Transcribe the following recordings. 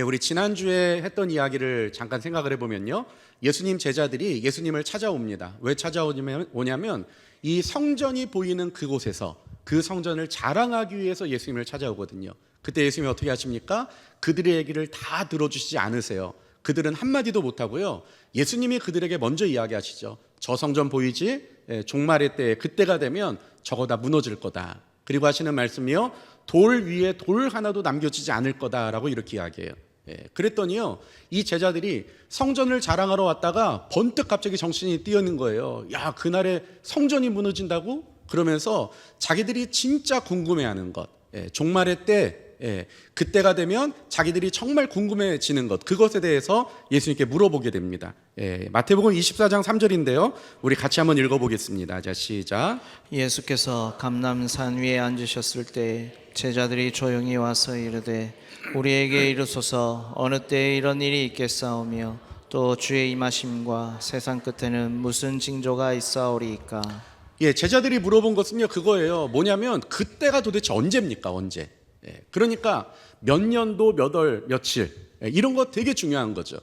우리 지난주에 했던 이야기를 잠깐 생각을 해보면요, 예수님 제자들이 예수님을 찾아옵니다. 왜 찾아오냐면 이 성전이 보이는 그곳에서 그 성전을 자랑하기 위해서 예수님을 찾아오거든요. 그때 예수님이 어떻게 하십니까? 그들의 얘기를 다 들어주시지 않으세요. 그들은 한마디도 못하고요, 예수님이 그들에게 먼저 이야기하시죠. 저 성전 보이지? 종말의 때, 그때가 되면 저거 다 무너질 거다. 그리고 하시는 말씀이요, 돌 위에 돌 하나도 남겨지지 않을 거다라고 이렇게 이야기해요. 그랬더니요, 이 제자들이 성전을 자랑하러 왔다가 번뜩 갑자기 정신이 뛰어는 거예요. 야, 그날에 성전이 무너진다고? 그러면서 자기들이 진짜 궁금해하는 것, 종말의 때, 그때가 되면 자기들이 정말 궁금해지는 것, 그것에 대해서 예수님께 물어보게 됩니다. 마태복음 24장 3절인데요, 우리 같이 한번 읽어보겠습니다. 자, 시작. 예수께서 감람산 위에 앉으셨을 때 제자들이 조용히 와서 이르되 우리에게 이르소서 어느 때에 이런 일이 있겠사오며 또 주의 임하심과 세상 끝에는 무슨 징조가 있사오리이까. 제자들이 물어본 것은요, 그거예요. 뭐냐면 그때가 도대체 언제입니까? 언제? 그러니까 몇 년도 몇 월 며칠, 이런 거 되게 중요한 거죠.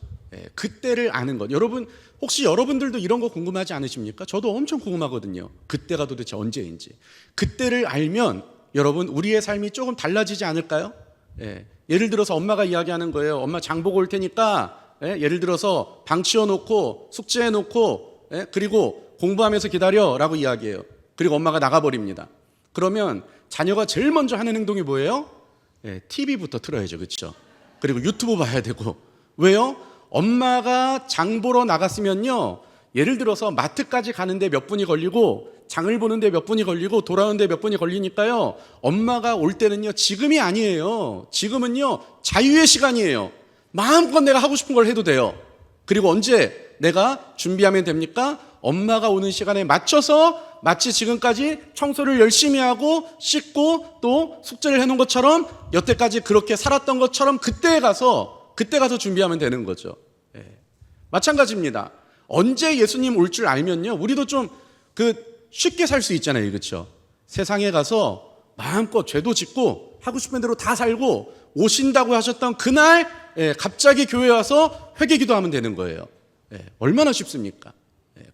그때를 아는 것. 여러분, 혹시 여러분들도 이런 거 궁금하지 않으십니까? 저도 엄청 궁금하거든요. 그때가 도대체 언제인지. 그때를 알면 여러분, 우리의 삶이 조금 달라지지 않을까요? 예를 들어서 엄마가 이야기하는 거예요. 엄마 장 보고 올 테니까, 예를 들어서 방 치워놓고 숙제해놓고, 그리고 공부하면서 기다려라고 이야기해요. 그리고 엄마가 나가버립니다. 그러면 자녀가 제일 먼저 하는 행동이 뭐예요? TV부터 틀어야죠, 그렇죠? 그리고 유튜브 봐야 되고. 왜요? 엄마가 장 보러 나갔으면요, 예를 들어서 마트까지 가는데 몇 분이 걸리고 장을 보는데 몇 분이 걸리고 돌아오는데 몇 분이 걸리니까요, 엄마가 올 때는요 지금이 아니에요. 지금은요 자유의 시간이에요. 마음껏 내가 하고 싶은 걸 해도 돼요. 그리고 언제 내가 준비하면 됩니까? 엄마가 오는 시간에 맞춰서 마치 지금까지 청소를 열심히 하고 씻고 또 숙제를 해놓은 것처럼 여태까지 그렇게 살았던 것처럼 그때 가서 준비하면 되는 거죠. 마찬가지입니다. 언제 예수님 올 줄 알면요, 우리도 좀 쉽게 살 수 있잖아요, 그렇죠? 세상에 가서 마음껏 죄도 짓고 하고 싶은 대로 다 살고 오신다고 하셨던 그날 갑자기 교회에 와서 회개기도하면 되는 거예요. 얼마나 쉽습니까?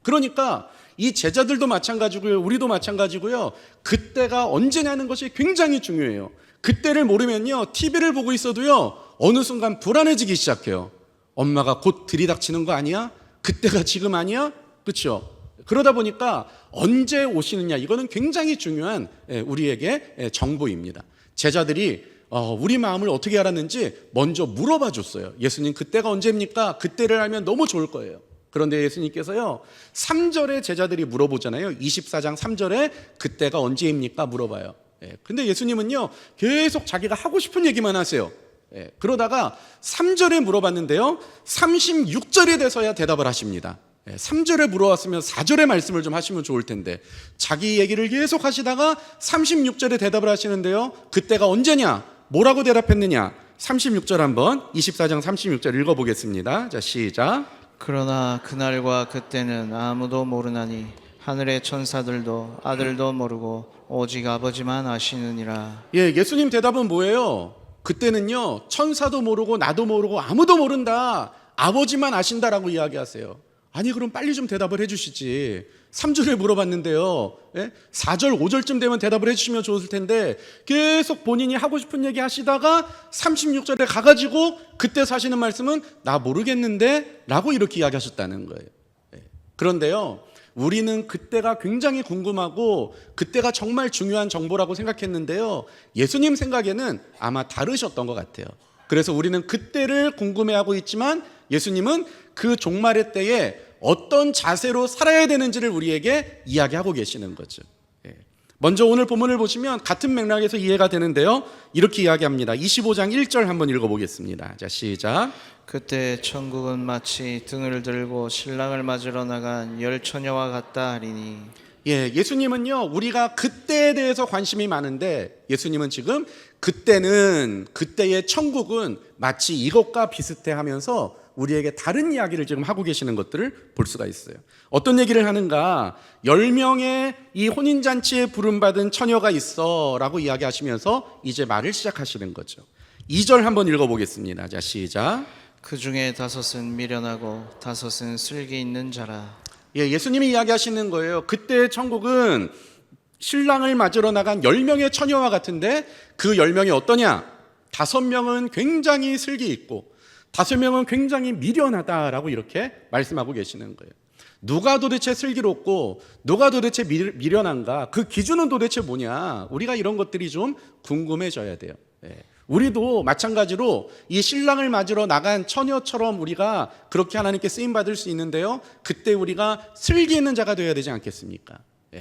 그러니까 이 제자들도 마찬가지고요, 우리도 마찬가지고요, 그때가 언제냐는 것이 굉장히 중요해요. 그때를 모르면요, TV를 보고 있어도요 어느 순간 불안해지기 시작해요. 엄마가 곧 들이닥치는 거 아니야? 그때가 지금 아니야? 그렇죠? 그러다 보니까 언제 오시느냐, 이거는 굉장히 중요한 우리에게 정보입니다. 제자들이 우리 마음을 어떻게 알았는지 먼저 물어봐 줬어요. 예수님, 그때가 언제입니까? 그때를 알면 너무 좋을 거예요. 그런데 예수님께서요 3절에 제자들이 물어보잖아요. 24장 3절에 그때가 언제입니까? 물어봐요. 근데 예수님은요 계속 자기가 하고 싶은 얘기만 하세요. 그러다가 3절에 물어봤는데요 36절에 돼서야 대답을 하십니다. 3절에 물어왔으면 4절의 말씀을 좀 하시면 좋을 텐데 자기 얘기를 계속 하시다가 36절에 대답을 하시는데요, 그때가 언제냐? 뭐라고 대답했느냐? 36절 한번, 24장 36절 읽어보겠습니다. 자, 시작. 그러나 그날과 그때는 아무도 모르나니 하늘의 천사들도 아들도 모르고 오직 아버지만 아시느니라. 예수님 대답은 뭐예요? 그때는요 천사도 모르고 나도 모르고 아무도 모른다, 아버지만 아신다라고 이야기하세요. 아니, 그럼 빨리 좀 대답을 해주시지. 3절에 물어봤는데요 4절 5절쯤 되면 대답을 해주시면 좋을 텐데 계속 본인이 하고 싶은 얘기 하시다가 36절에 가가지고 그때 사시는 말씀은 나 모르겠는데 라고 이렇게 이야기하셨다는 거예요. 그런데요, 우리는 그때가 굉장히 궁금하고 그때가 정말 중요한 정보라고 생각했는데요, 예수님 생각에는 아마 다르셨던 것 같아요. 그래서 우리는 그때를 궁금해하고 있지만 예수님은 그 종말의 때에 어떤 자세로 살아야 되는지를 우리에게 이야기하고 계시는 거죠. 먼저 오늘 본문을 보시면 같은 맥락에서 이해가 되는데요, 이렇게 이야기합니다. 25장 1절 한번 읽어보겠습니다. 자, 시작. 그때 천국은 마치 등을 들고 신랑을 맞으러 나간 열 처녀와 같다 하리니. 예수님은요 우리가 그때에 대해서 관심이 많은데 예수님은 지금 그때의 천국은 마치 이것과 비슷해 하면서 우리에게 다른 이야기를 지금 하고 계시는 것들을 볼 수가 있어요. 어떤 얘기를 하는가? 10명의 이 혼인잔치에 부름받은 처녀가 있어 라고 이야기하시면서 이제 말을 시작하시는 거죠. 2절 한번 읽어보겠습니다. 자, 시작. 그 중에 5은 미련하고 5은 슬기 있는 자라. 예수님이 이야기하시는 거예요. 그때 천국은 신랑을 맞으러 나간 10명의 처녀와 같은데 그 10명이 어떠냐? 5명은 굉장히 슬기 있고 5명은 굉장히 미련하다라고 이렇게 말씀하고 계시는 거예요. 누가 도대체 슬기롭고 누가 도대체 미련한가? 그 기준은 도대체 뭐냐? 우리가 이런 것들이 좀 궁금해져야 돼요. 우리도 마찬가지로 이 신랑을 맞으러 나간 처녀처럼 우리가 그렇게 하나님께 쓰임받을 수 있는데요, 그때 우리가 슬기 있는 자가 되어야 되지 않겠습니까?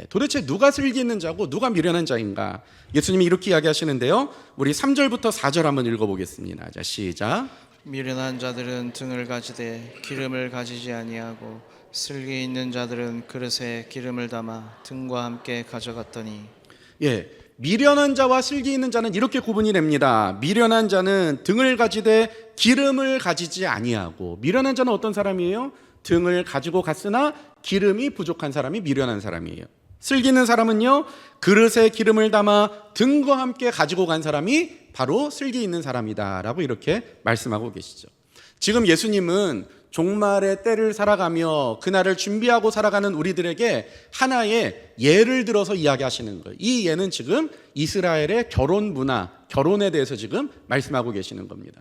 도대체 누가 슬기 있는 자고 누가 미련한 자인가? 예수님이 이렇게 이야기하시는데요, 우리 3절부터 4절 한번 읽어보겠습니다. 자, 시작. 미련한 자들은 등을 가지되 기름을 가지지 아니하고 슬기 있는 자들은 그릇에 기름을 담아 등과 함께 가져갔더니. 미련한 자와 슬기 있는 자는 이렇게 구분이 됩니다. 미련한 자는 등을 가지되 기름을 가지지 아니하고, 미련한 자는 어떤 사람이에요? 등을 가지고 갔으나 기름이 부족한 사람이 미련한 사람이에요. 슬기 있는 사람은요, 그릇에 기름을 담아 등과 함께 가지고 간 사람이 바로 슬기 있는 사람이다 라고 이렇게 말씀하고 계시죠. 지금 예수님은 종말의 때를 살아가며 그날을 준비하고 살아가는 우리들에게 하나의 예를 들어서 이야기하시는 거예요. 이 예는 지금 이스라엘의 결혼 문화, 결혼에 대해서 지금 말씀하고 계시는 겁니다.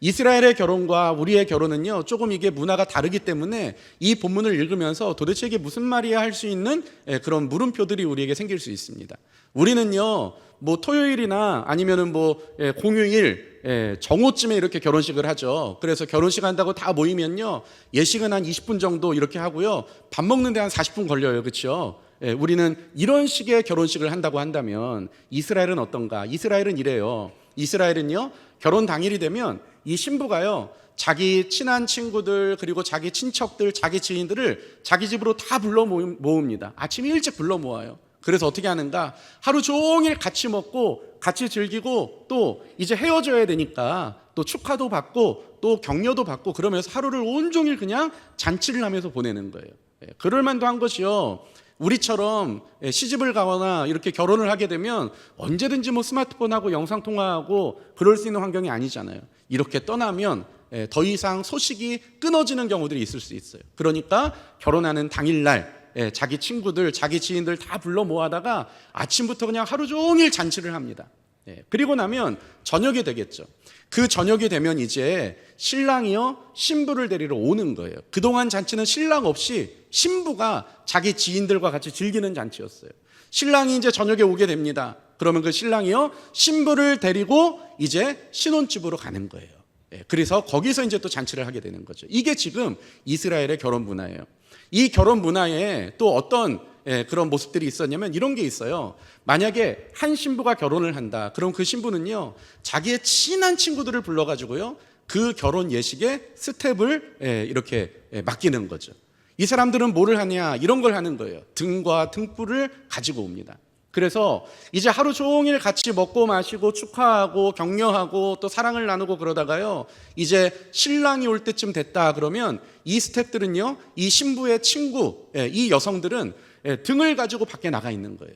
이스라엘의 결혼과 우리의 결혼은요, 조금 이게 문화가 다르기 때문에 이 본문을 읽으면서 도대체 이게 무슨 말이야 할 수 있는 그런 물음표들이 우리에게 생길 수 있습니다. 우리는요, 뭐 토요일이나 아니면은 뭐 공휴일, 정오쯤에 이렇게 결혼식을 하죠. 그래서 결혼식 한다고 다 모이면요, 예식은 한 20분 정도 이렇게 하고요, 밥 먹는데 한 40분 걸려요. 그렇죠? 우리는 이런 식의 결혼식을 한다고 한다면 이스라엘은 어떤가? 이스라엘은 이래요. 이스라엘은요, 결혼 당일이 되면 이 신부가요, 자기 친한 친구들 그리고 자기 친척들, 자기 지인들을 자기 집으로 다 불러 모읍니다. 아침 일찍 불러 모아요. 그래서 어떻게 하는가? 하루 종일 같이 먹고 같이 즐기고 또 이제 헤어져야 되니까 또 축하도 받고 또 격려도 받고 그러면서 하루를 온종일 그냥 잔치를 하면서 보내는 거예요. 그럴 만도 한 것이요, 우리처럼 시집을 가거나 이렇게 결혼을 하게 되면 언제든지 뭐 스마트폰하고 영상통화하고 그럴 수 있는 환경이 아니잖아요. 이렇게 떠나면 더 이상 소식이 끊어지는 경우들이 있을 수 있어요. 그러니까 결혼하는 당일날 자기 친구들, 자기 지인들 다 불러 모아다가 아침부터 그냥 하루 종일 잔치를 합니다. 그리고 나면 저녁이 되겠죠. 그 저녁이 되면 이제 신랑이요, 신부를 데리러 오는 거예요. 그동안 잔치는 신랑 없이 신부가 자기 지인들과 같이 즐기는 잔치였어요. 신랑이 이제 저녁에 오게 됩니다. 그러면 그 신랑이요, 신부를 데리고 이제 신혼집으로 가는 거예요. 그래서 거기서 이제 또 잔치를 하게 되는 거죠. 이게 지금 이스라엘의 결혼 문화예요. 이 결혼 문화에 또 어떤 그런 모습들이 있었냐면 이런 게 있어요. 만약에 한 신부가 결혼을 한다. 그럼 그 신부는요, 자기의 친한 친구들을 불러가지고요, 그 결혼 예식의 스텝을 이렇게 맡기는 거죠. 이 사람들은 뭐를 하냐? 이런 걸 하는 거예요. 등과 등불을 가지고 옵니다. 그래서 이제 하루 종일 같이 먹고 마시고 축하하고 격려하고 또 사랑을 나누고 그러다가요, 이제 신랑이 올 때쯤 됐다 그러면 이 스태프들은요, 이 신부의 친구, 이 여성들은 등을 가지고 밖에 나가 있는 거예요.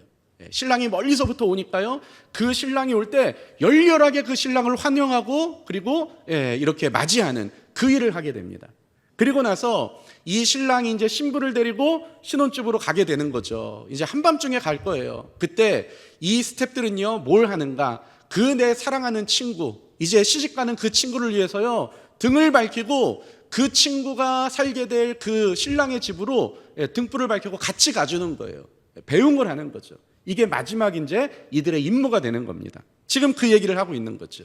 신랑이 멀리서부터 오니까요, 그 신랑이 올 때 열렬하게 그 신랑을 환영하고 그리고 이렇게 맞이하는 그 일을 하게 됩니다. 그리고 나서 이 신랑이 이제 신부를 데리고 신혼집으로 가게 되는 거죠. 이제 한밤중에 갈 거예요. 그때 이 스태프들은요, 뭘 하는가? 그 내 사랑하는 친구, 이제 시집가는 그 친구를 위해서요, 등을 밝히고 그 친구가 살게 될 그 신랑의 집으로 등불을 밝히고 같이 가주는 거예요. 배웅을 하는 거죠. 이게 마지막 이제 이들의 임무가 되는 겁니다. 지금 그 얘기를 하고 있는 거죠.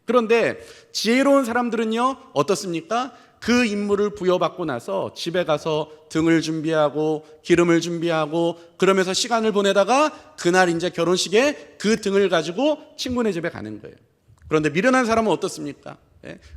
그런데 지혜로운 사람들은요, 어떻습니까? 그 임무를 부여받고 나서 집에 가서 등을 준비하고 기름을 준비하고 그러면서 시간을 보내다가 그날 이제 결혼식에 그 등을 가지고 친구네 집에 가는 거예요. 그런데 미련한 사람은 어떻습니까?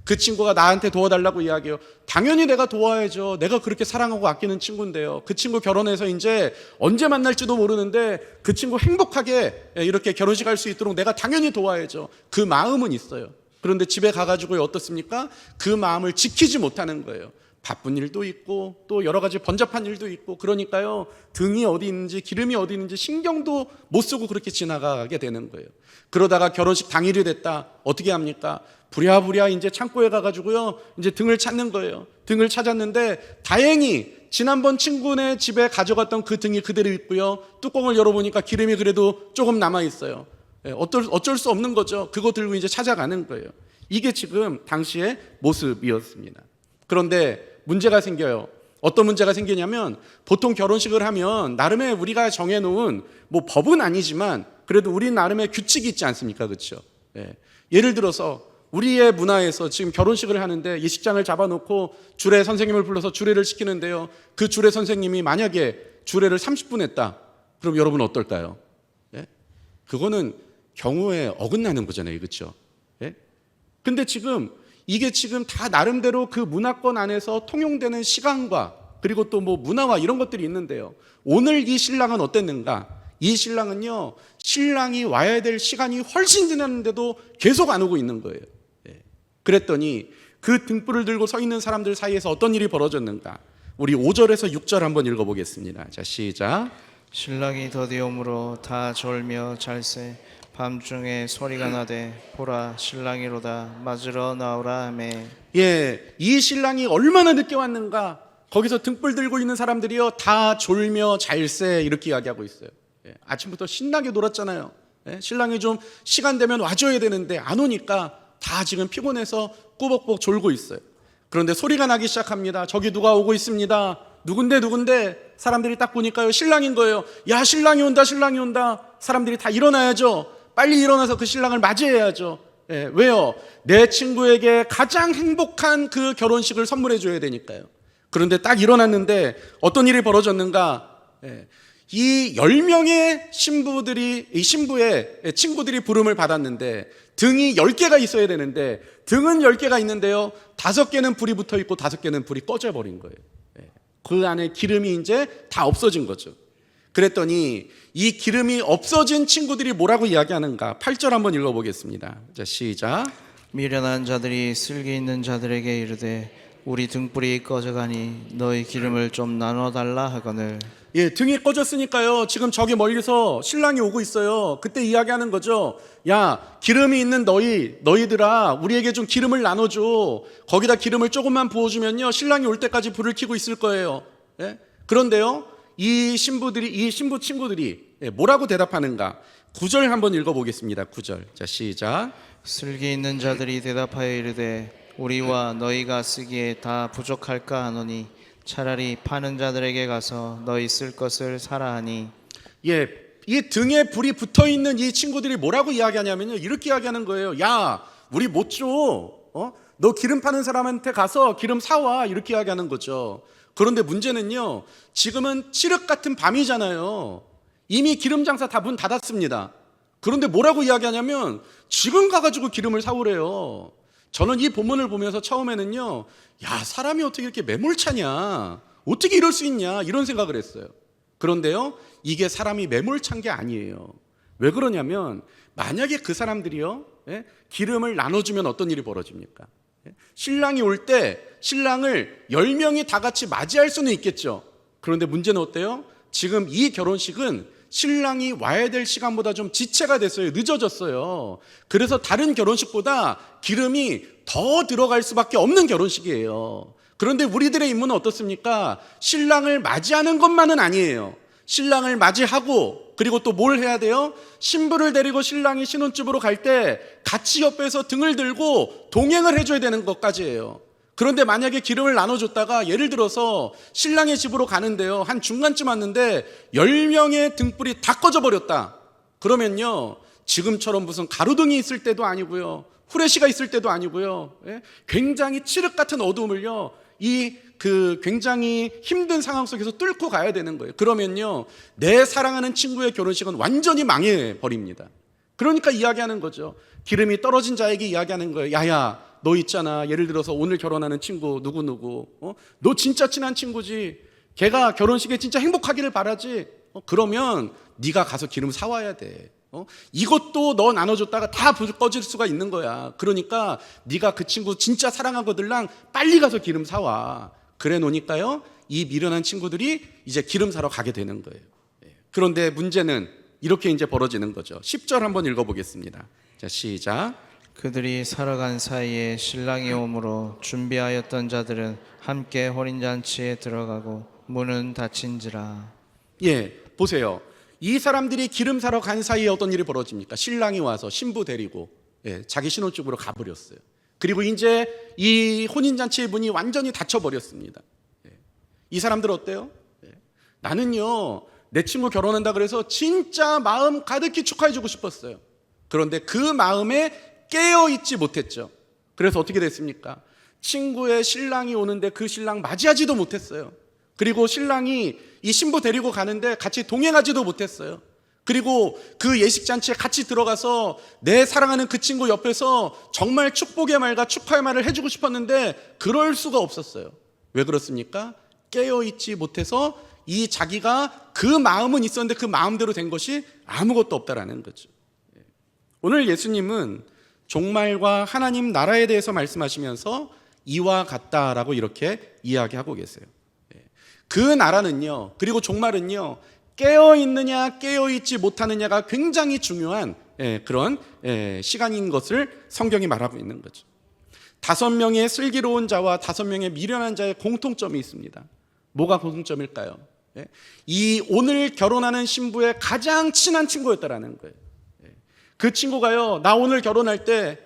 그 친구가 나한테 도와달라고 이야기해요. 당연히 내가 도와야죠. 내가 그렇게 사랑하고 아끼는 친구인데요. 그 친구 결혼해서 이제 언제 만날지도 모르는데 그 친구 행복하게 이렇게 결혼식 할 수 있도록 내가 당연히 도와야죠. 그 마음은 있어요. 그런데 집에 가가지고 어떻습니까? 그 마음을 지키지 못하는 거예요. 바쁜 일도 있고 또 여러 가지 번잡한 일도 있고 그러니까요. 등이 어디 있는지 기름이 어디 있는지 신경도 못 쓰고 그렇게 지나가게 되는 거예요. 그러다가 결혼식 당일이 됐다. 어떻게 합니까? 부랴부랴 이제 창고에 가가지고요. 이제 등을 찾는 거예요. 등을 찾았는데 다행히 지난번 친구네 집에 가져갔던 그 등이 그대로 있고요. 뚜껑을 열어보니까 기름이 그래도 조금 남아있어요. 어쩔 수 없는 거죠. 그거 들고 이제 찾아가는 거예요. 이게 지금 당시의 모습이었습니다. 그런데 문제가 생겨요. 어떤 문제가 생기냐면 보통 결혼식을 하면 나름의 우리가 정해놓은 뭐 법은 아니지만 그래도 우리 나름의 규칙이 있지 않습니까? 그렇죠? 예를 들어서 우리의 문화에서 지금 결혼식을 하는데 예식장을 잡아놓고 주례 선생님을 불러서 주례를 시키는데요. 그 주례 선생님이 만약에 주례를 30분 했다. 그럼 여러분 어떨까요? 그거는 경우에 어긋나는 거잖아요. 그렇죠? 근데 지금 이게 지금 다 나름대로 그 문화권 안에서 통용되는 시간과 그리고 또 뭐 문화와 이런 것들이 있는데요. 오늘 이 신랑은 어땠는가? 이 신랑은요, 신랑이 와야 될 시간이 훨씬 지났는데도 계속 안 오고 있는 거예요. 그랬더니 그 등불을 들고 서 있는 사람들 사이에서 어떤 일이 벌어졌는가? 우리 5절에서 6절 한번 읽어보겠습니다. 자, 시작. 신랑이 더디옴으로 다 졸며 잘세 밤중에 소리가 나되 보라 신랑이로다 맞으러 나오라 하매. 이 신랑이 얼마나 늦게 왔는가? 거기서 등불 들고 있는 사람들이요 다 졸며 잘세 이렇게 이야기하고 있어요. 아침부터 신나게 놀았잖아요. 신랑이 좀 시간 되면 와줘야 되는데 안 오니까 다 지금 피곤해서 꾸벅꾸벅 졸고 있어요. 그런데 소리가 나기 시작합니다. 저기 누가 오고 있습니다. 누군데 사람들이 딱 보니까요 신랑인 거예요. 야, 신랑이 온다. 사람들이 다 일어나야죠. 빨리 일어나서 그 신랑을 맞이해야죠. 왜요? 내 친구에게 가장 행복한 그 결혼식을 선물해 줘야 되니까요. 그런데 딱 일어났는데 어떤 일이 벌어졌는가? 이 10명의 신부들이, 이 신부의 친구들이 부름을 받았는데 등이 10개가 있어야 되는데 등은 10개가 있는데요 5개는 불이 붙어 있고 5개는 불이 꺼져 버린 거예요. 그 안에 기름이 이제 다 없어진 거죠. 그랬더니 이 기름이 없어진 친구들이 뭐라고 이야기하는가? 8절 한번 읽어보겠습니다. 자, 시작. 미련한 자들이 슬기 있는 자들에게 이르되 우리 등불이 꺼져가니 너희 기름을 좀 나눠달라 하거늘. 등이 꺼졌으니까요 지금 저기 멀리서 신랑이 오고 있어요. 그때 이야기하는 거죠. 야, 기름이 있는 너희들아 우리에게 좀 기름을 나눠줘. 거기다 기름을 조금만 부어주면요 신랑이 올 때까지 불을 켜고 있을 거예요. 그런데요 이 신부 친구들이 뭐라고 대답하는가? 9절 한번 읽어보겠습니다. 9절. 자, 시작. 슬기 있는 자들이 대답하여 이르되 우리와 너희가 쓰기에 다 부족할까 하노니 차라리 파는 자들에게 가서 너희 쓸 것을 사라 하니. 이 등에 불이 붙어 있는 이 친구들이 뭐라고 이야기하냐면요 이렇게 이야기하는 거예요. 야, 우리 못 줘. 너 기름 파는 사람한테 가서 기름 사와. 이렇게 이야기하는 거죠. 그런데 문제는요 지금은 칠흑 같은 밤이잖아요. 이미 기름 장사 다 문 닫았습니다. 그런데 뭐라고 이야기하냐면 지금 가가지고 기름을 사오래요. 저는 이 본문을 보면서 처음에는요 야, 사람이 어떻게 이렇게 매몰차냐, 어떻게 이럴 수 있냐 이런 생각을 했어요. 그런데요 이게 사람이 매몰찬 게 아니에요. 왜 그러냐면 만약에 그 사람들이요 기름을 나눠주면 어떤 일이 벌어집니까? 신랑이 올 때 신랑을 10명이 다 같이 맞이할 수는 있겠죠. 그런데 문제는 어때요? 지금 이 결혼식은 신랑이 와야 될 시간보다 좀 지체가 됐어요. 늦어졌어요. 그래서 다른 결혼식보다 기름이 더 들어갈 수밖에 없는 결혼식이에요. 그런데 우리들의 임무는 어떻습니까? 신랑을 맞이하는 것만은 아니에요. 신랑을 맞이하고 그리고 또 뭘 해야 돼요? 신부를 데리고 신랑이 신혼집으로 갈 때 같이 옆에서 등을 들고 동행을 해줘야 되는 것까지예요. 그런데 만약에 기름을 나눠줬다가 예를 들어서 신랑의 집으로 가는데요 한 중간쯤 왔는데 10명의 등불이 다 꺼져 버렸다. 그러면요 지금처럼 무슨 가로등이 있을 때도 아니고요 후레쉬가 있을 때도 아니고요 굉장히 칠흑 같은 어두움을요 굉장히 힘든 상황 속에서 뚫고 가야 되는 거예요. 그러면요 내 사랑하는 친구의 결혼식은 완전히 망해버립니다. 그러니까 이야기하는 거죠. 기름이 떨어진 자에게 이야기하는 거예요. 야야, 너 있잖아. 예를 들어서 오늘 결혼하는 친구 누구누구 너 진짜 친한 친구지. 걔가 결혼식에 진짜 행복하기를 바라지. 그러면 네가 가서 기름 사와야 돼. 이것도 너 나눠줬다가 다 꺼질 수가 있는 거야. 그러니까 네가 그 친구 진짜 사랑하거들랑 빨리 가서 기름 사와. 그래 놓으니까요, 이 미련한 친구들이 이제 기름 사러 가게 되는 거예요. 그런데 문제는 이렇게 이제 벌어지는 거죠. 10절 한번 읽어보겠습니다. 자, 시작. 그들이 살아간 사이에 신랑이 오므로 준비하였던 자들은 함께 혼인잔치에 들어가고 문은 닫힌지라. 예, 보세요. 이 사람들이 기름 사러 간 사이에 어떤 일이 벌어집니까? 신랑이 와서 신부 데리고 자기 신혼집으로 가버렸어요. 그리고 이제 이 혼인잔치의 문이 완전히 닫혀버렸습니다. 이 사람들 어때요? 나는요, 내 친구 결혼한다 그래서 진짜 마음 가득히 축하해주고 싶었어요. 그런데 그 마음에 깨어있지 못했죠. 그래서 어떻게 됐습니까? 친구의 신랑이 오는데 그 신랑 맞이하지도 못했어요. 그리고 신랑이 이 신부 데리고 가는데 같이 동행하지도 못했어요. 그리고 그 예식잔치에 같이 들어가서 내 사랑하는 그 친구 옆에서 정말 축복의 말과 축하의 말을 해주고 싶었는데 그럴 수가 없었어요. 왜 그렇습니까? 깨어있지 못해서 이 자기가 그 마음은 있었는데 그 마음대로 된 것이 아무것도 없다라는 거죠. 오늘 예수님은 종말과 하나님 나라에 대해서 말씀하시면서 이와 같다라고 이렇게 이야기하고 계세요. 그 나라는요, 그리고 종말은요, 깨어있느냐 깨어있지 못하느냐가 굉장히 중요한 그런 시간인 것을 성경이 말하고 있는 거죠. 5명의 슬기로운 자와 5명의 미련한 자의 공통점이 있습니다. 뭐가 공통점일까요? 이 오늘 결혼하는 신부의 가장 친한 친구였다라는 거예요. 그 친구가요, 나 오늘 결혼할 때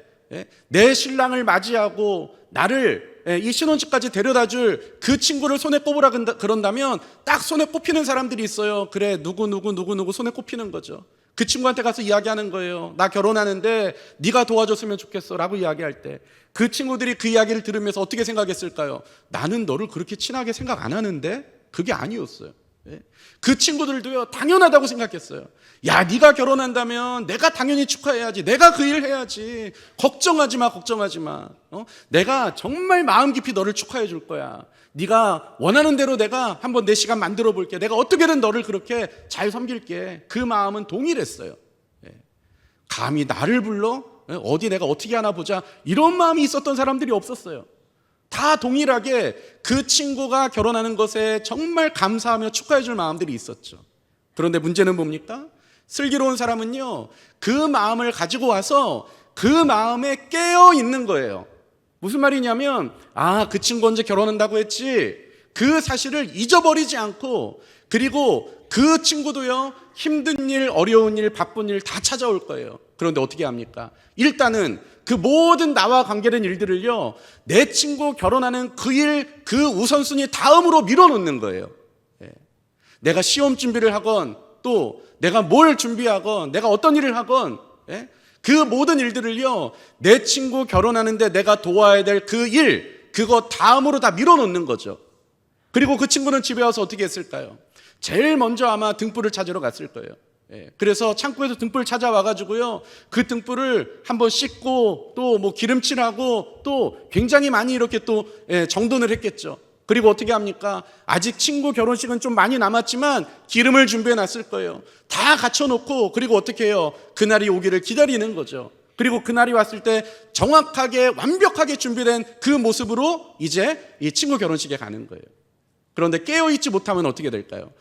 내 신랑을 맞이하고 나를 이 신혼집까지 데려다 줄 그 친구를 손에 꼽으라 그런다면 딱 손에 꼽히는 사람들이 있어요. 그래, 누구 손에 꼽히는 거죠. 그 친구한테 가서 이야기하는 거예요. 나 결혼하는데 네가 도와줬으면 좋겠어 라고 이야기할 때 그 친구들이 그 이야기를 들으면서 어떻게 생각했을까요? 나는 너를 그렇게 친하게 생각 안 하는데? 그게 아니었어요. 그 친구들도요, 당연하다고 생각했어요. 야, 네가 결혼한다면 내가 당연히 축하해야지. 내가 그 일 해야지. 걱정하지 마. 내가 정말 마음 깊이 너를 축하해 줄 거야. 네가 원하는 대로 내가 한번 내 시간 만들어 볼게. 내가 어떻게든 너를 그렇게 잘 섬길게. 그 마음은 동일했어요. 감히 나를 불러? 어디 내가 어떻게 하나 보자. 이런 마음이 있었던 사람들이 없었어요. 다 동일하게 그 친구가 결혼하는 것에 정말 감사하며 축하해 줄 마음들이 있었죠. 그런데 문제는 뭡니까? 슬기로운 사람은요, 그 마음을 가지고 와서 그 마음에 깨어 있는 거예요. 무슨 말이냐면, 그 친구 언제 결혼한다고 했지? 그 사실을 잊어버리지 않고, 그리고 그 친구도요, 힘든 일, 어려운 일, 바쁜 일 다 찾아올 거예요. 그런데 어떻게 합니까? 일단은 그 모든 나와 관계된 일들을요, 내 친구 결혼하는 그 일, 그 우선순위 다음으로 밀어놓는 거예요. 내가 시험 준비를 하건, 또 내가 뭘 준비하건, 내가 어떤 일을 하건, 그 모든 일들을요, 내 친구 결혼하는데 내가 도와야 될 그 일, 그거 다음으로 다 밀어놓는 거죠. 그리고 그 친구는 집에 와서 어떻게 했을까요? 제일 먼저 아마 등불을 찾으러 갔을 거예요. 그래서 창고에서 등불 찾아와가지고요, 그 등불을 한번 씻고 또 뭐 기름칠하고 또 굉장히 많이 이렇게 또 정돈을 했겠죠. 그리고 어떻게 합니까? 아직 친구 결혼식은 좀 많이 남았지만 기름을 준비해 놨을 거예요. 다 갖춰놓고, 그리고 어떻게 해요? 그날이 오기를 기다리는 거죠. 그리고 그날이 왔을 때 정확하게 완벽하게 준비된 그 모습으로 이제 이 친구 결혼식에 가는 거예요. 그런데 깨어있지 못하면 어떻게 될까요?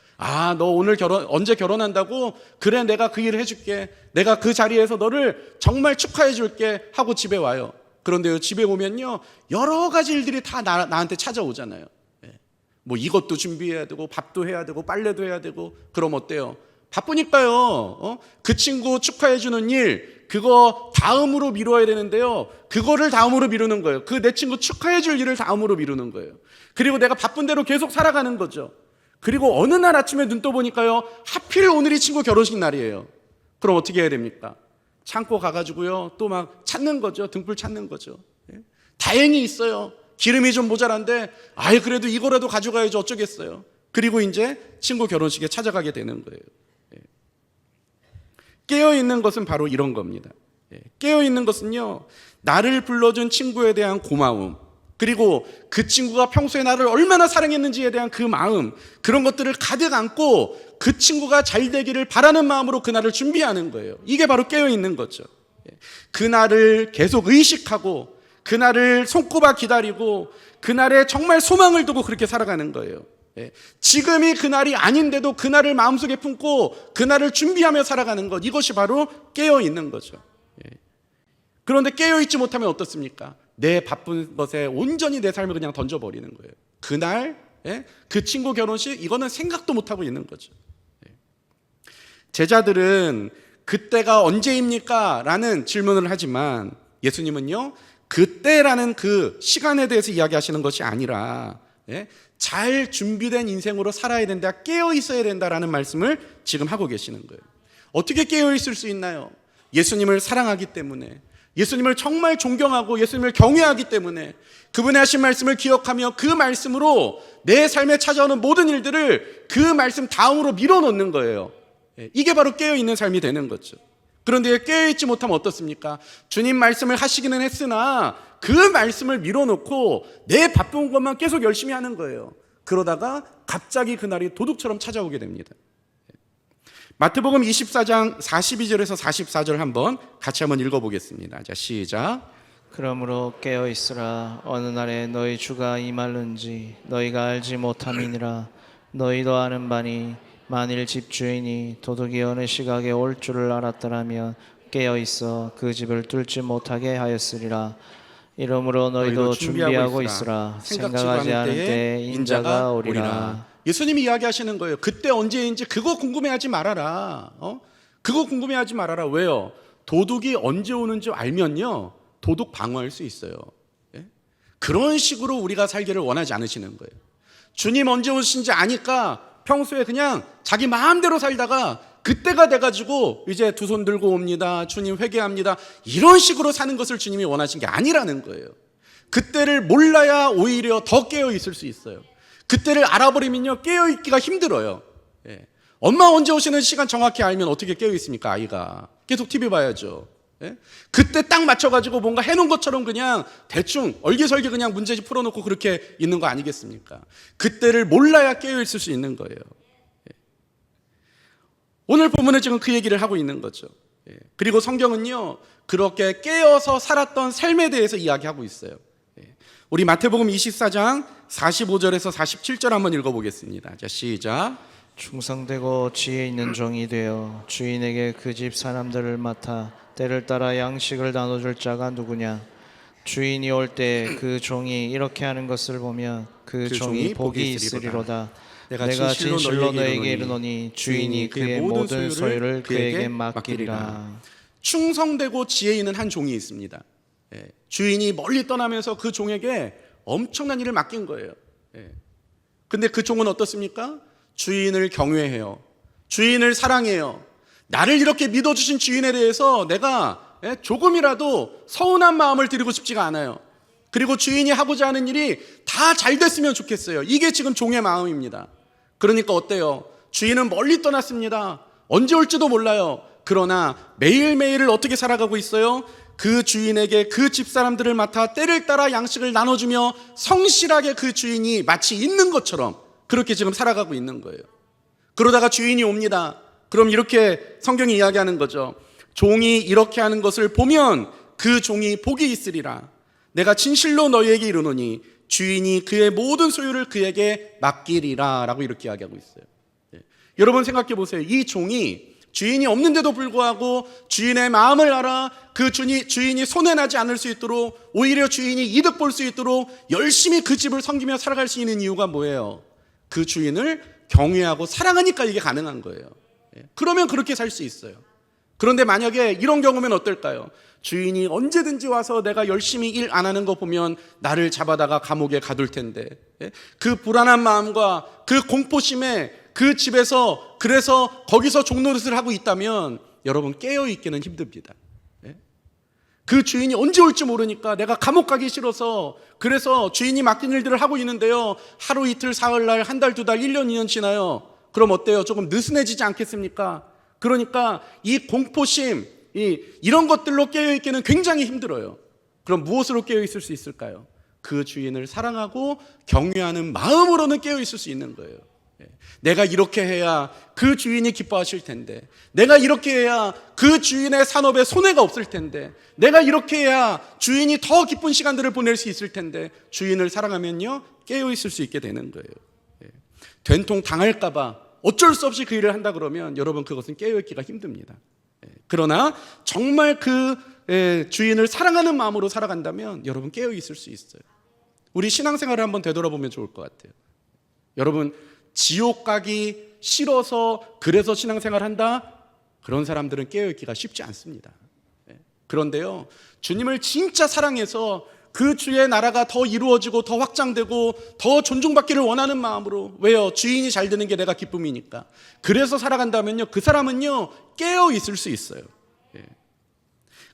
너 오늘 언제 결혼한다고? 그래, 내가 그 일을 해줄게. 내가 그 자리에서 너를 정말 축하해 줄게 하고 집에 와요. 그런데요, 집에 오면요, 여러 가지 일들이 다 나한테 찾아오잖아요. 뭐 이것도 준비해야 되고, 밥도 해야 되고, 빨래도 해야 되고. 그럼 어때요? 바쁘니까요, 그 친구 축하해 주는 일, 그거 다음으로 미뤄야 되는데요, 그거를 다음으로 미루는 거예요. 그 내 친구 축하해 줄 일을 다음으로 미루는 거예요. 그리고 내가 바쁜 대로 계속 살아가는 거죠. 그리고 어느 날 아침에 눈 떠보니까요, 하필 오늘이 친구 결혼식 날이에요. 그럼 어떻게 해야 됩니까? 창고 가가지고요, 또 막 찾는 거죠. 등불 찾는 거죠. 다행히 있어요. 기름이 좀 모자란데, 그래도 이거라도 가져가야지 어쩌겠어요. 그리고 이제 친구 결혼식에 찾아가게 되는 거예요. 깨어있는 것은 바로 이런 겁니다. 깨어있는 것은요, 나를 불러준 친구에 대한 고마움, 그리고 그 친구가 평소에 나를 얼마나 사랑했는지에 대한 그 마음, 그런 것들을 가득 안고 그 친구가 잘 되기를 바라는 마음으로 그날을 준비하는 거예요. 이게 바로 깨어있는 거죠. 그날을 계속 의식하고, 그날을 손꼽아 기다리고 그날에 정말 소망을 두고 그렇게 살아가는 거예요. 지금이 그날이 아닌데도 그날을 마음속에 품고 그날을 준비하며 살아가는 것, 이것이 바로 깨어있는 거죠. 그런데 깨어있지 못하면 어떻습니까? 내 바쁜 것에 온전히 내 삶을 그냥 던져버리는 거예요. 그날 그 친구 결혼식, 이거는 생각도 못하고 있는 거죠. 제자들은 그때가 언제입니까? 라는 질문을 하지만 예수님은요, 그때라는 그 시간에 대해서 이야기하시는 것이 아니라 잘 준비된 인생으로 살아야 된다, 깨어 있어야 된다라는 말씀을 지금 하고 계시는 거예요. 어떻게 깨어 있을 수 있나요? 예수님을 사랑하기 때문에, 예수님을 정말 존경하고 예수님을 경외하기 때문에, 그분의 하신 말씀을 기억하며 그 말씀으로 내 삶에 찾아오는 모든 일들을 그 말씀 다음으로 밀어놓는 거예요. 이게 바로 깨어있는 삶이 되는 거죠. 그런데 깨어있지 못하면 어떻습니까? 주님 말씀을 하시기는 했으나 그 말씀을 밀어놓고 내 바쁜 것만 계속 열심히 하는 거예요. 그러다가 갑자기 그날이 도둑처럼 찾아오게 됩니다. 마태복음 24장 42절에서 44절 같이 한번 읽어보겠습니다. 자, 시작. 그러므로 깨어 있으라. 어느 날에 너희 주가 임할는지 너희가 알지 못함이니라. 너희도 아는 바니 만일 집주인이 도둑이 어느 시각에 올 줄을 알았더라면 깨어 있어 그 집을 뚫지 못하게 하였으리라. 이러므로 너희도 준비하고 있으라. 생각하지 않은 때에 인자가 오리라. 예수님이 이야기하시는 거예요. 그때 언제인지 그거 궁금해하지 말아라. 그거 궁금해하지 말아라. 왜요? 도둑이 언제 오는지 알면요, 도둑 방어할 수 있어요. 그런 식으로 우리가 살기를 원하지 않으시는 거예요. 주님 언제 오신지 아니까 평소에 그냥 자기 마음대로 살다가 그때가 돼가지고 이제 두 손 들고 옵니다, 주님 회개합니다, 이런 식으로 사는 것을 주님이 원하신 게 아니라는 거예요. 그때를 몰라야 오히려 더 깨어 있을 수 있어요. 그때를 알아버리면요, 깨어 있기가 힘들어요. 엄마 언제 오시는 시간 정확히 알면 어떻게 깨어 있습니까? 아이가 계속 TV 봐야죠. 그때 딱 맞춰가지고 뭔가 해놓은 것처럼 그냥 대충 얼기설기 그냥 문제집 풀어놓고 그렇게 있는 거 아니겠습니까? 그때를 몰라야 깨어있을 수 있는 거예요. 오늘 본문은 지금 그 얘기를 하고 있는 거죠. 그리고 성경은요, 그렇게 깨어서 살았던 삶에 대해서 이야기하고 있어요. 우리 마태복음 24장 45절에서 47절 한번 읽어보겠습니다. 자, 시작. 충성되고 지혜 있는 종이 되어 주인에게 그 집 사람들을 맡아 때를 따라 양식을 나눠줄 자가 누구냐? 주인이 올 때 그 종이 이렇게 하는 것을 보면 그 종이 복이 있으리로다. 내가 진실로 너에게 이르노니 주인이 그의 모든 소유를 그에게 맡기리라. 충성되고 지혜 있는 한 종이 있습니다. 주인이 멀리 떠나면서 그 종에게 엄청난 일을 맡긴 거예요. 근데 그 종은 어떻습니까? 주인을 경외해요. 주인을 사랑해요. 나를 이렇게 믿어주신 주인에 대해서 내가 조금이라도 서운한 마음을 드리고 싶지가 않아요. 그리고 주인이 하고자 하는 일이 다 잘 됐으면 좋겠어요. 이게 지금 종의 마음입니다. 그러니까 어때요? 주인은 멀리 떠났습니다. 언제 올지도 몰라요. 그러나 매일매일을 어떻게 살아가고 있어요? 그 주인에게 그 집사람들을 맡아 때를 따라 양식을 나눠주며 성실하게 그 주인이 마치 있는 것처럼 그렇게 지금 살아가고 있는 거예요. 그러다가 주인이 옵니다. 그럼 이렇게 성경이 이야기하는 거죠. 종이 이렇게 하는 것을 보면 그 종이 복이 있으리라. 내가 진실로 너희에게 이르노니 주인이 그의 모든 소유를 그에게 맡기리라 라고 이렇게 이야기하고 있어요. 여러분 생각해 보세요. 이 종이 주인이 없는데도 불구하고 주인의 마음을 알아 그 주인이 손해나지 않을 수 있도록, 오히려 주인이 이득 볼 수 있도록 열심히 그 집을 섬기며 살아갈 수 있는 이유가 뭐예요? 그 주인을 경외하고 사랑하니까 이게 가능한 거예요. 그러면 그렇게 살 수 있어요. 그런데 만약에 이런 경우면 어떨까요? 주인이 언제든지 와서 내가 열심히 일 안 하는 거 보면 나를 잡아다가 감옥에 가둘 텐데, 그 불안한 마음과 그 공포심에 그 집에서 그래서 거기서 종노릇을 하고 있다면 여러분 깨어있기는 힘듭니다. 그 주인이 언제 올지 모르니까 내가 감옥 가기 싫어서 그래서 주인이 맡긴 일들을 하고 있는데요, 하루 이틀 사흘날 한 달, 두 달, 1년, 2년 지나요. 그럼 어때요? 조금 느슨해지지 않겠습니까? 그러니까 이 공포심, 이런 것들로 깨어있기는 굉장히 힘들어요. 그럼 무엇으로 깨어있을 수 있을까요? 그 주인을 사랑하고 경외하는 마음으로는 깨어있을 수 있는 거예요. 내가 이렇게 해야 그 주인이 기뻐하실 텐데, 내가 이렇게 해야 그 주인의 산업에 손해가 없을 텐데, 내가 이렇게 해야 주인이 더 기쁜 시간들을 보낼 수 있을 텐데, 주인을 사랑하면요 깨어 있을 수 있게 되는 거예요. 된통 당할까 봐 어쩔 수 없이 그 일을 한다 그러면 여러분 그것은 깨어 있기가 힘듭니다. 그러나 정말 그 주인을 사랑하는 마음으로 살아간다면 여러분 깨어 있을 수 있어요. 우리 신앙생활을 한번 되돌아보면 좋을 것 같아요. 여러분, 지옥 가기 싫어서 그래서 신앙생활 한다? 그런 사람들은 깨어있기가 쉽지 않습니다. 그런데요, 주님을 진짜 사랑해서 그 주의 나라가 더 이루어지고 더 확장되고 더 존중받기를 원하는 마음으로, 왜요? 주인이 잘 되는 게 내가 기쁨이니까. 그래서 살아간다면요, 그 사람은요 깨어있을 수 있어요.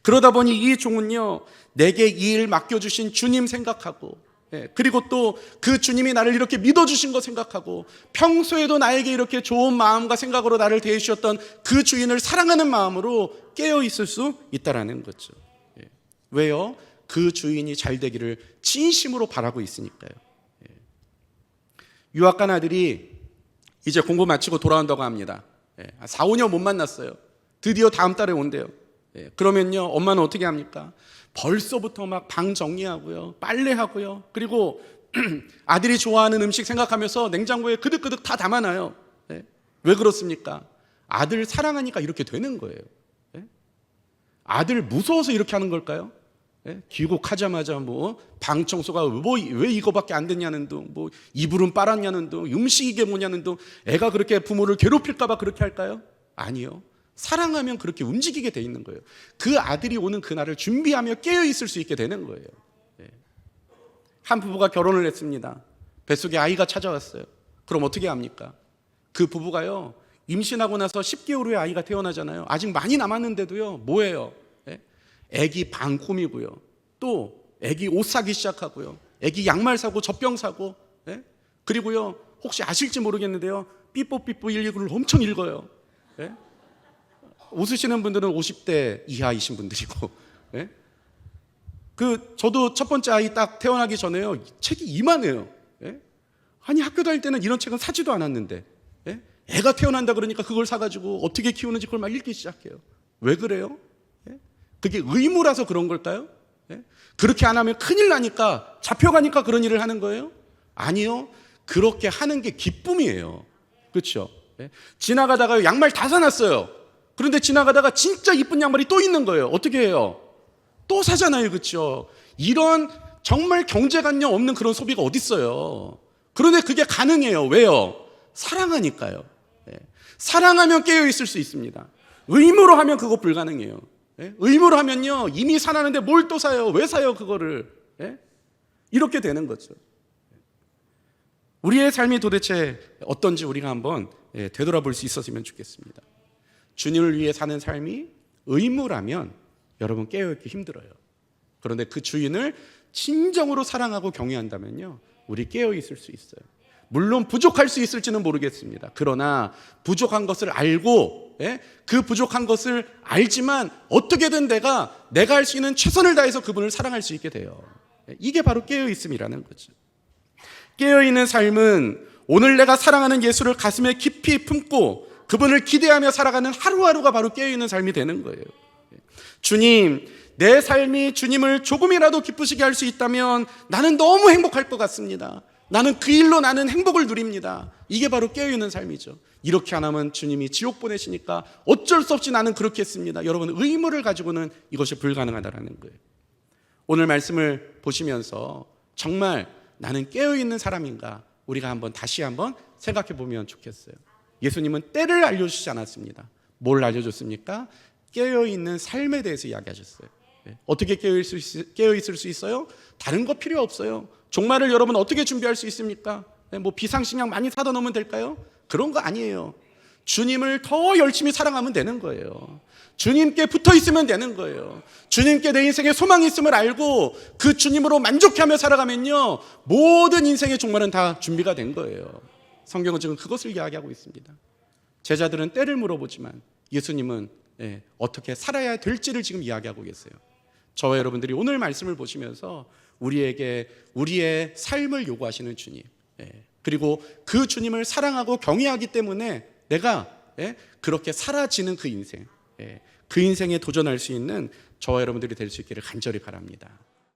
그러다 보니 이 종은요, 내게 이 일 맡겨주신 주님 생각하고, 그리고 또 그 주님이 나를 이렇게 믿어주신 거 생각하고, 평소에도 나에게 이렇게 좋은 마음과 생각으로 나를 대해주셨던 그 주인을 사랑하는 마음으로 깨어있을 수 있다라는 거죠. 왜요? 그 주인이 잘 되기를 진심으로 바라고 있으니까요. 유학 간 아들이 이제 공부 마치고 돌아온다고 합니다. 4, 5년 못 만났어요. 드디어 다음 달에 온대요. 그러면요, 엄마는 어떻게 합니까? 벌써부터 막 방 정리하고요, 빨래하고요, 그리고 아들이 좋아하는 음식 생각하면서 냉장고에 그득그득 다 담아놔요. 왜 그렇습니까? 아들 사랑하니까 이렇게 되는 거예요. 아들 무서워서 이렇게 하는 걸까요? 귀국하자마자 뭐 방 청소가 왜 이거밖에 안 됐냐는 둥, 뭐 이불은 빨았냐는 둥, 음식이 이게 뭐냐는 둥, 애가 그렇게 부모를 괴롭힐까 봐 그렇게 할까요? 아니요. 사랑하면 그렇게 움직이게 돼 있는 거예요. 그 아들이 오는 그날을 준비하며 깨어 있을 수 있게 되는 거예요. 한 부부가 결혼을 했습니다. 뱃속에 아이가 찾아왔어요. 그럼 어떻게 합니까? 그 부부가요, 임신하고 나서 10개월 후에 아이가 태어나잖아요. 아직 많이 남았는데도요, 뭐예요? 애기 방 꾸미고요, 또 애기 옷 사기 시작하고요, 애기 양말 사고 젖병 사고, 그리고요, 혹시 아실지 모르겠는데요, 삐뽀삐뽀 119를 엄청 읽어요. 웃으시는 분들은 50대 이하이신 분들이고, 저도 첫 번째 아이 딱 태어나기 전에요, 책이 이만해요. 아니, 학교 다닐 때는 이런 책은 사지도 않았는데, 애가 태어난다 그러니까 그걸 사가지고 어떻게 키우는지 그걸 막 읽기 시작해요. 왜 그래요? 그게 의무라서 그런 걸까요? 그렇게 안 하면 큰일 나니까, 잡혀가니까 그런 일을 하는 거예요? 아니요. 그렇게 하는 게 기쁨이에요. 그렇죠? 지나가다가 양말 다 사놨어요. 그런데 지나가다가 진짜 이쁜 양말이 또 있는 거예요. 어떻게 해요? 또 사잖아요. 그렇죠? 이런 정말 경제관념 없는 그런 소비가 어디 있어요? 그런데 그게 가능해요. 왜요? 사랑하니까요. 사랑하면 깨어 있을 수 있습니다. 의무로 하면 그거 불가능해요. 의무로 하면요, 이미 사놨는데 뭘 또 사요? 왜 사요 그거를? 이렇게 되는 거죠. 우리의 삶이 도대체 어떤지 우리가 한번 되돌아볼 수 있었으면 좋겠습니다. 주님을 위해 사는 삶이 의무라면 여러분 깨어있기 힘들어요. 그런데 그 주인을 진정으로 사랑하고 경외한다면요, 우리 깨어있을 수 있어요. 물론 부족할 수 있을지는 모르겠습니다. 그러나 부족한 것을 알고, 그 부족한 것을 알지만 어떻게든 내가 할 수 있는 최선을 다해서 그분을 사랑할 수 있게 돼요. 이게 바로 깨어있음이라는 거죠. 깨어있는 삶은 오늘 내가 사랑하는 예수를 가슴에 깊이 품고 그분을 기대하며 살아가는 하루하루가 바로 깨어있는 삶이 되는 거예요. 주님, 내 삶이 주님을 조금이라도 기쁘시게 할 수 있다면 나는 너무 행복할 것 같습니다. 나는 그 일로 나는 행복을 누립니다. 이게 바로 깨어있는 삶이죠. 이렇게 안 하면 주님이 지옥 보내시니까 어쩔 수 없이 나는 그렇게 했습니다. 여러분, 의무를 가지고는 이것이 불가능하다는 거예요. 오늘 말씀을 보시면서 정말 나는 깨어있는 사람인가, 우리가 다시 한번 생각해 보면 좋겠어요. 예수님은 때를 알려주시지 않았습니다. 뭘 알려줬습니까? 깨어있는 삶에 대해서 이야기하셨어요. 어떻게 깨어있을 수 있어요? 다른 거 필요 없어요. 종말을 여러분 어떻게 준비할 수 있습니까? 뭐 비상식량 많이 사다 놓으면 될까요? 그런 거 아니에요. 주님을 더 열심히 사랑하면 되는 거예요. 주님께 붙어 있으면 되는 거예요. 주님께 내 인생에 소망이 있음을 알고 그 주님으로 만족하며 살아가면요, 모든 인생의 종말은 다 준비가 된 거예요. 성경은 지금 그것을 이야기하고 있습니다. 제자들은 때를 물어보지만 예수님은 어떻게 살아야 될지를 지금 이야기하고 계세요. 저와 여러분들이 오늘 말씀을 보시면서 우리에게 우리의 삶을 요구하시는 주님, 그리고 그 주님을 사랑하고 경외하기 때문에 내가 그렇게 사라지는 그 인생, 그 인생에 도전할 수 있는 저와 여러분들이 될 수 있기를 간절히 바랍니다.